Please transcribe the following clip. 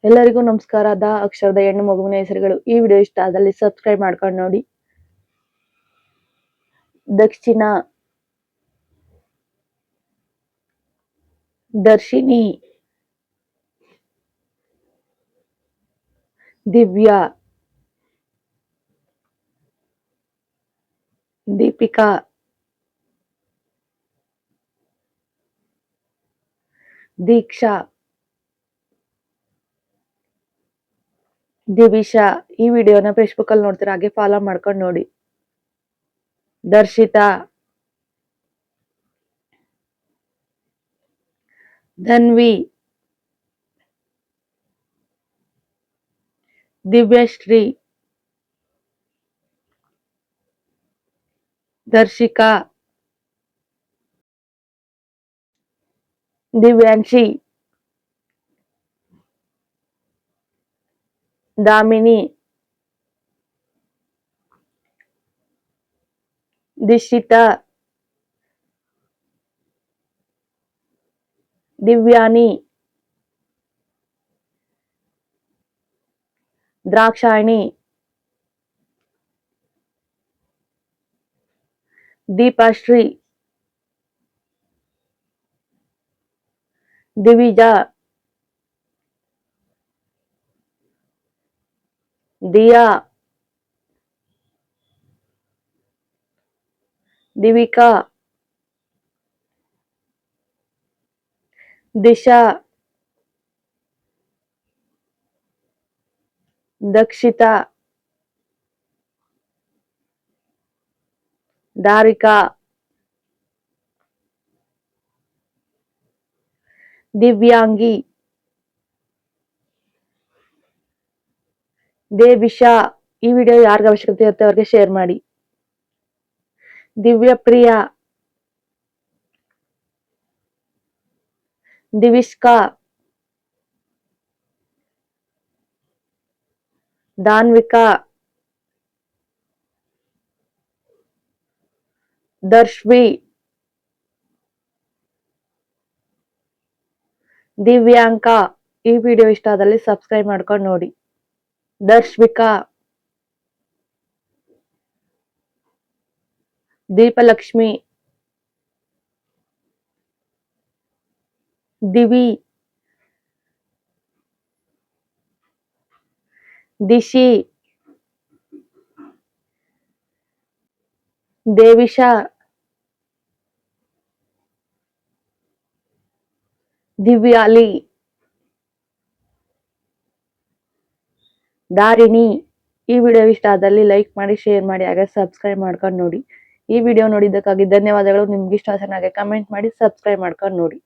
ಎಲ್ಲರಿಗೂ ನಮಸ್ಕಾರ. ಅಕ್ಷರದ ಹೆಣ್ಣು ಮಗುವಿನ ಹೆಸರುಗಳು. ಈ ವಿಡಿಯೋ ಇಷ್ಟ ಆದಲ್ಲಿ ಸಬ್ಸ್ಕ್ರೈಬ್ ಮಾಡ್ಕೊಂಡು ನೋಡಿ. ದಕ್ಷಿಣ, ದರ್ಶಿನಿ, ದಿವ್ಯಾ, ದೀಪಿಕಾ, ದೀಕ್ಷಾ, ದಿವಿಶಾ. ಈ ವಿಡಿಯೋನ ಫೇಸ್ಬುಕ್ ಅಲ್ಲಿ ನೋಡ್ತೀರಾ, ಹಾಗೆ ಫಾಲೋ ಮಾಡ್ಕೊಂಡು ನೋಡಿ. ದರ್ಶಿತಾ, ಧನ್ವಿ, ದಿವ್ಯಶ್ರೀ, ದರ್ಶಿಕಾ, ದಿವ್ಯಾಂಶಿ, ದಾಮಿನಿ, ದಿಶಿತಾ, ದಿವ್ಯಾನಿ, ದ್ರಾಕ್ಷಾಯಣಿ, ದೀಪಾಶ್ರೀ, ದಿವಿಜಾ, ದಿಯಾ, ದಿವಿಕಾ, ದಿಶಾ, ದಕ್ಷಿತಾ, ದಾರಿಕಾ, ದಿವ್ಯಾಂಗಿ, ದೇವಿಶಾ. ಈ ವಿಡಿಯೋ ಯಾರಿಗೆ ಅವಶ್ಯಕತೆ ಇರುತ್ತೆ ಅವ್ರಿಗೆ ಶೇರ್ ಮಾಡಿ. ದಿವ್ಯಪ್ರಿಯಾ, ದಿವಿಷ್ಕಾ, ದಾನ್ವಿಕಾ, ದರ್ಶ್ವಿ, ದಿವ್ಯಾಂಕಾ. ಈ ವಿಡಿಯೋ ಇಷ್ಟ ಆದಲ್ಲಿ ಸಬ್ಸ್ಕ್ರೈಬ್ ಮಾಡ್ಕೊಂಡು ನೋಡಿ. ದರ್ಶ್ವಿಕಾ, ದೀಪಲಕ್ಷ್ಮಿ, ದಿವಿ, ದಿಶಿ, ದೇವಿಶಾ, ದಿವ್ಯಾಲಿ, ದಾರಿಣಿ. ಈ ವಿಡಿಯೋ ಇಷ್ಟ ಆದಲ್ಲಿ ಲೈಕ್ ಮಾಡಿ, ಶೇರ್ ಮಾಡಿ, ಹಾಗೆ ಸಬ್ಸ್ಕ್ರೈಬ್ ಮಾಡ್ಕೊಂಡು ನೋಡಿ. ಈ ವಿಡಿಯೋ ನೋಡಿದ್ದಕ್ಕಾಗಿ ಧನ್ಯವಾದಗಳು. ನಿಮ್ಗೆ ಇಷ್ಟ ಆದರೆ ಕಮೆಂಟ್ ಮಾಡಿ, ಸಬ್ಸ್ಕ್ರೈಬ್ ಮಾಡ್ಕೊಂಡು ನೋಡಿ.